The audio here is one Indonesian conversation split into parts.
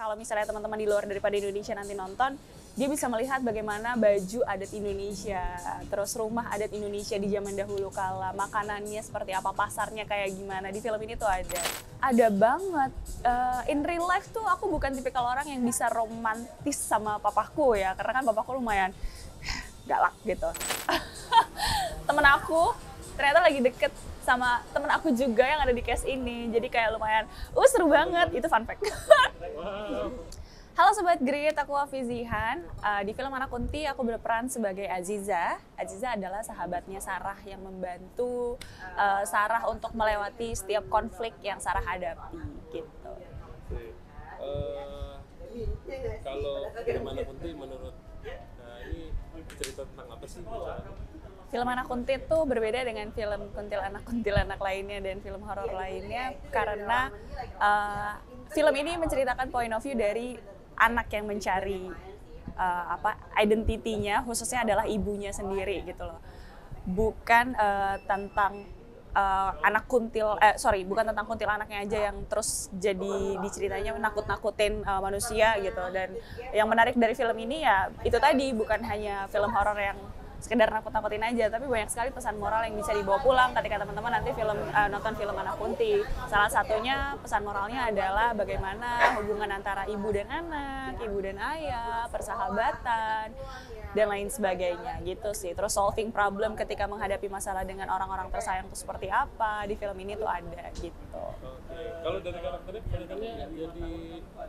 kalau misalnya teman-teman di luar daripada Indonesia nanti nonton, dia bisa melihat bagaimana baju adat Indonesia, terus rumah adat Indonesia di zaman dahulu kala, makanannya seperti apa, pasarnya kayak gimana. Di film ini tuh ada banget. In real life tuh aku bukan tipikal orang yang bisa romantis sama papaku ya, karena kan papaku lumayan galak gitu. Temen aku ternyata lagi deket sama temen aku juga yang ada di cast ini, jadi kayak lumayan seru banget. Itu fun fact. Halo Sobat Grit, aku Afizihan. Di film Anak Kunti aku berperan sebagai Aziza. Aziza adalah sahabatnya Sarah yang membantu Sarah untuk melewati setiap konflik yang Sarah hadapi gitu. Kalau film Anak Kunti menurut ini cerita tentang apa sih? Film Anak Kunti itu berbeda dengan film kuntilanak lainnya dan film horor lainnya karena film ini menceritakan point of view dari anak yang mencari identitinya, khususnya adalah ibunya sendiri gitu loh. Bukan tentang bukan tentang kuntilanaknya aja yang terus jadi diceritanya nakut-nakutin manusia gitu. Dan yang menarik dari film ini ya itu tadi, bukan hanya film horor yang sekedar nakut-nakutin aja, tapi banyak sekali pesan moral yang bisa dibawa pulang ketika teman-teman nanti nonton film Anak Kunti. Salah satunya pesan moralnya adalah bagaimana hubungan antara ibu dan anak, ibu dan ayah, persahabatan, dan lain sebagainya gitu sih. Terus solving problem ketika menghadapi masalah dengan orang-orang tersayang itu seperti apa, di film ini tuh ada gitu. Oke. Kalau dari karakternya jadi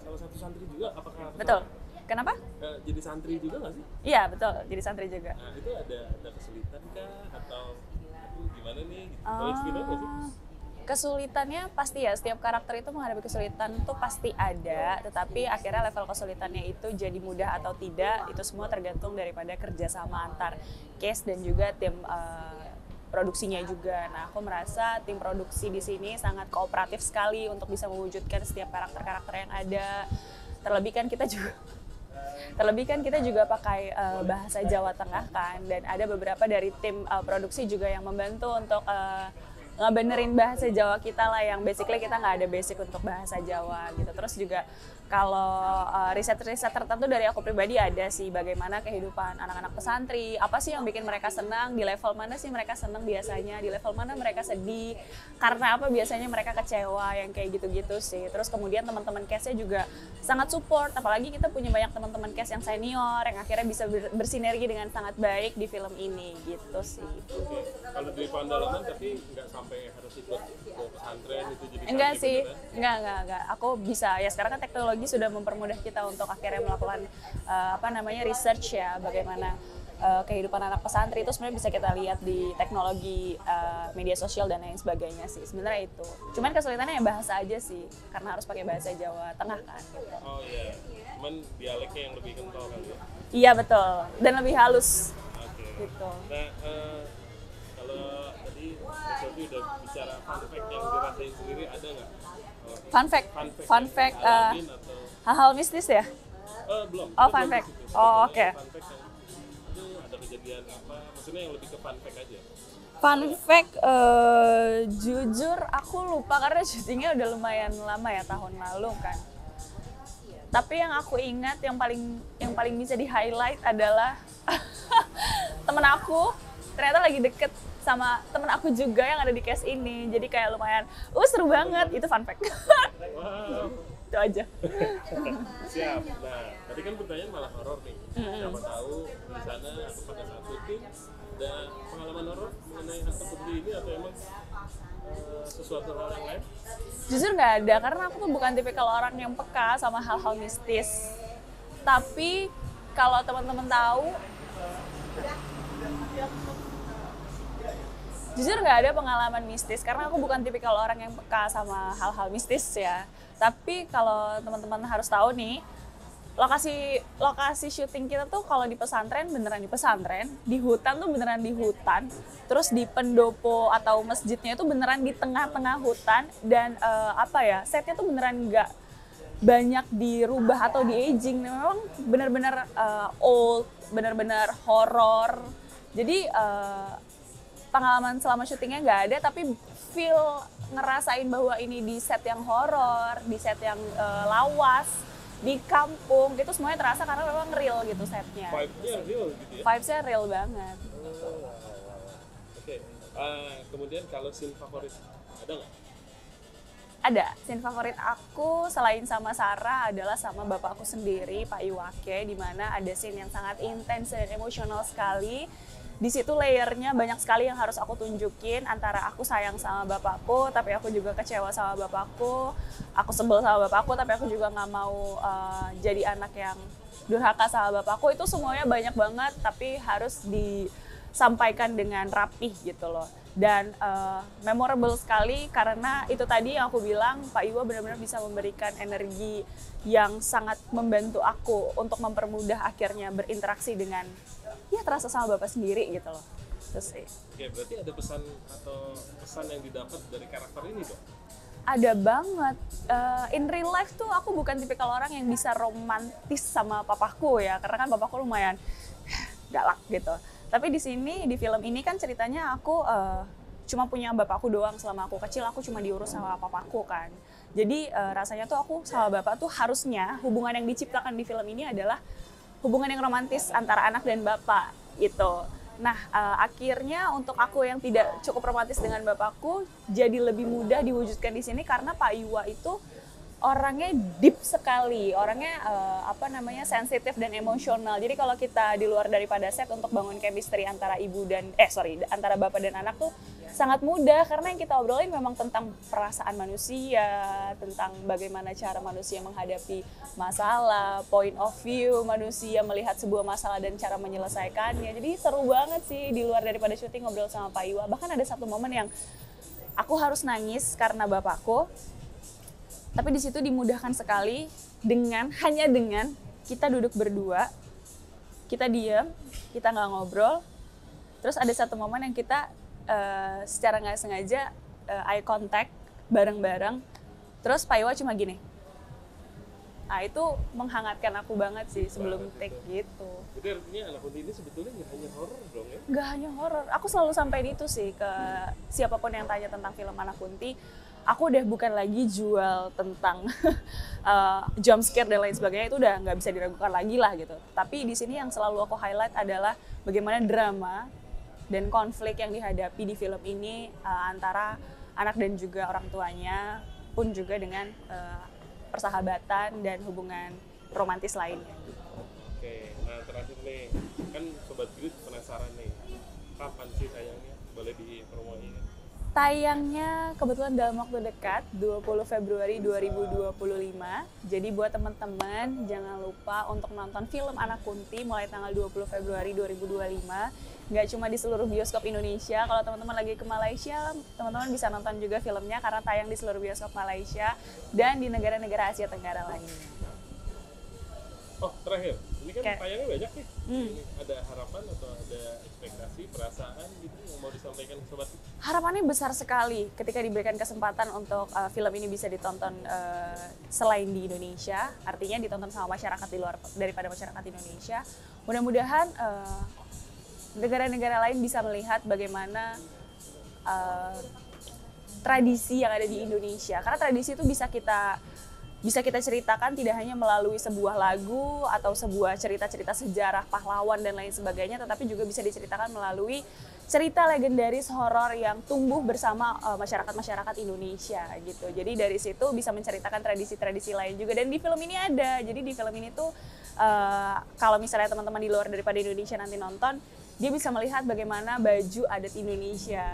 salah satu santri juga, apakah? Betul. Kenapa? Jadi santri juga nggak sih? Iya betul, jadi santri juga. Nah itu ada kesulitan kah atau gimana nih? Boleh cerita nggak sih? Kesulitannya pasti ya, setiap karakter itu menghadapi kesulitan tuh pasti ada, tetapi akhirnya level kesulitannya itu jadi mudah atau tidak, itu semua tergantung daripada kerjasama antar cast dan juga tim produksinya juga. Nah, aku merasa tim produksi di sini sangat kooperatif sekali untuk bisa mewujudkan setiap karakter-karakter yang ada. Terlebih kan kita juga pakai bahasa Jawa Tengah kan, dan ada beberapa dari tim produksi juga yang membantu untuk ngebenerin bahasa Jawa kita lah, yang basically kita nggak ada basic untuk bahasa Jawa gitu. Terus juga kalau riset-riset tertentu dari aku pribadi ada sih, bagaimana kehidupan anak-anak pesantri, apa sih yang bikin mereka senang, di level mana sih mereka senang biasanya, di level mana mereka sedih, karena apa biasanya mereka kecewa, yang kayak gitu-gitu sih. Terus kemudian teman-teman cast-nya juga sangat support, apalagi kita punya banyak teman-teman cast yang senior yang akhirnya bisa bersinergi dengan sangat baik di film ini gitu sih. Oke. Kalau dari pendalaman tapi nggak sampai harus ikut ke pesantren itu jadi enggak santri sih, beneran? enggak. Aku bisa ya, sekarang kan teknologi sudah mempermudah kita untuk akhirnya melakukan research ya, bagaimana kehidupan anak pesantri itu sebenarnya bisa kita lihat di teknologi media sosial dan lain sebagainya sih. Sebenarnya itu. Cuman kesulitannya ya bahasa aja sih, karena harus pakai bahasa Jawa Tengah kan gitu. Oh iya. Cuman dialeknya yang lebih kental kali ya. Iya betul, dan lebih halus. Oke. Gitu. Nah, kalau tadi Mas Yofi udah bicara fun fact yang dirasain sendiri, ada nggak? Fun fact Alamin atau hal-hal mistis ya? belum. Oh, Kita fun belum fact. ke situ. Oh, Sebetulnya oke. Fun fact yang itu ada kejadian apa? Maksudnya yang lebih ke fun fact aja. Fun fact, jujur aku lupa karena syutingnya udah lumayan lama ya, tahun lalu kan. Tapi yang aku ingat yang paling bisa di highlight adalah temen aku ternyata lagi deket sama temen aku juga yang ada di cast ini, jadi kayak lumayan seru banget. Itu fun fact. Wow. Itu aja. Siap. Nah, tadi kan pertanyaan malah horor nih. Siapa tahu di sana atau pada saat syuting ada pengalaman horor mengenai hantu putri ini, atau emang sesuatu hal yang lain? Jujur nggak ada, karena aku tuh bukan tipikal orang yang peka sama hal-hal mistis. Tapi kalau teman-teman tahu, jujur nggak ada pengalaman mistis, karena aku bukan tipikal orang yang peka sama hal-hal mistis ya. Tapi kalau teman-teman harus tahu nih, lokasi syuting kita tuh kalau di pesantren beneran di pesantren, di hutan tuh beneran di hutan, terus di pendopo atau masjidnya itu beneran di tengah-tengah hutan, dan setnya tuh beneran nggak banyak dirubah atau di aging, memang benar-benar old, benar-benar horor. Jadi pengalaman selama syutingnya nggak ada, tapi ngerasain bahwa ini di set yang horor, di set yang lawas, di kampung gitu, semuanya terasa karena memang real gitu setnya. Vibe-nya real gitu ya? Vibes-nya real banget. Oke. Kemudian kalau scene favorit ada nggak? Ada, scene favorit aku selain sama Sarah adalah sama bapakku sendiri, Pak Iwake, di mana ada scene yang sangat intens dan emosional sekali. Di situ layernya banyak sekali yang harus aku tunjukin, antara aku sayang sama bapakku, tapi aku juga kecewa sama bapakku, aku sebel sama bapakku, tapi aku juga nggak mau jadi anak yang durhaka sama bapakku. Itu semuanya banyak banget, tapi harus disampaikan dengan rapih gitu loh. Dan memorable sekali karena itu tadi yang aku bilang, Pak Iwa benar-benar bisa memberikan energi yang sangat membantu aku untuk mempermudah akhirnya berinteraksi dengan ya terasa sama bapak sendiri gitu loh. Terus sih. Oke, berarti ada pesan atau pesan yang didapat dari karakter ini dong? Ada banget. In real life tuh aku bukan tipikal orang yang bisa romantis sama papaku ya, karena kan papaku lumayan galak gitu. Tapi di sini, di film ini kan ceritanya aku cuma punya bapakku doang. Selama aku kecil, aku cuma diurus sama papaku kan. Jadi rasanya tuh aku sama bapak tuh harusnya hubungan yang diciptakan di film ini adalah hubungan yang romantis antara anak dan bapak gitu. Nah, akhirnya untuk aku yang tidak cukup romantis dengan bapakku, jadi lebih mudah diwujudkan di sini karena Pak Iwa itu orangnya deep sekali, orangnya sensitif dan emosional. Jadi kalau kita di luar daripada set untuk bangun chemistry antara antara bapak dan anak tuh sangat mudah karena yang kita obrolin memang tentang perasaan manusia, tentang bagaimana cara manusia menghadapi masalah, point of view manusia melihat sebuah masalah dan cara menyelesaikannya. Jadi seru banget sih di luar daripada syuting ngobrol sama Pak Iwa. Bahkan ada satu momen yang aku harus nangis karena bapakku. Tapi di situ dimudahkan sekali hanya dengan kita duduk berdua, kita diam, kita nggak ngobrol. Terus ada satu momen yang kita secara nggak sengaja eye contact bareng-bareng. Terus Pak Iwa cuma gini. Nah itu menghangatkan aku banget sih sebelum take gitu. Jadi artinya Anak Kunti ini sebetulnya nggak hanya horor dong ya? Nggak hanya horor. Aku selalu sampein itu sih ke siapapun yang tanya tentang film Anak Kunti. Aku udah bukan lagi jual tentang jump scare dan lain sebagainya, itu udah nggak bisa diragukan lagi lah gitu. Tapi di sini yang selalu aku highlight adalah bagaimana drama dan konflik yang dihadapi di film ini antara anak dan juga orang tuanya, pun juga dengan persahabatan dan hubungan romantis lainnya. Oke, nah terakhir nih, kan Sobat Grid penasaran nih, kapan sih tayangnya? Boleh dipromoin? Tayangnya kebetulan dalam waktu dekat, 20 Februari 2025. Jadi buat teman-teman jangan lupa untuk nonton film Anak Kunti mulai tanggal 20 Februari 2025. Nggak cuma di seluruh bioskop Indonesia, kalau teman-teman lagi ke Malaysia, teman-teman bisa nonton juga filmnya karena tayang di seluruh bioskop Malaysia dan di negara-negara Asia Tenggara lainnya. Oh, terakhir, ini kan tayangnya banyak nih. Ada harapan atau ada ekspektasi, perasaan gitu yang mau disampaikan ke Sobat? Harapannya besar sekali ketika diberikan kesempatan untuk film ini bisa ditonton selain di Indonesia, artinya ditonton sama masyarakat di luar daripada masyarakat Indonesia. Mudah-mudahan negara-negara lain bisa melihat bagaimana tradisi yang ada di Indonesia. Karena tradisi itu bisa kita ceritakan tidak hanya melalui sebuah lagu atau sebuah cerita-cerita sejarah pahlawan dan lain sebagainya, tetapi juga bisa diceritakan melalui cerita legendaris horor yang tumbuh bersama masyarakat-masyarakat Indonesia gitu. Jadi dari situ bisa menceritakan tradisi-tradisi lain juga, dan di film ini ada. Jadi di film ini tuh kalau misalnya teman-teman di luar daripada Indonesia nanti nonton, dia bisa melihat bagaimana baju adat Indonesia,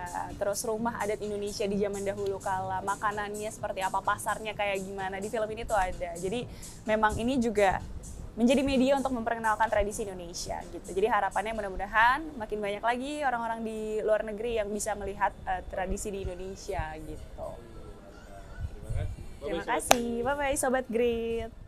terus rumah adat Indonesia di zaman dahulu kala, makanannya seperti apa, pasarnya kayak gimana, di film ini tuh ada. Jadi memang ini juga menjadi media untuk memperkenalkan tradisi Indonesia gitu. Jadi harapannya mudah-mudahan makin banyak lagi orang-orang di luar negeri yang bisa melihat tradisi di Indonesia gitu. Terima kasih. Terima kasih. Bye-bye Sobat Grit.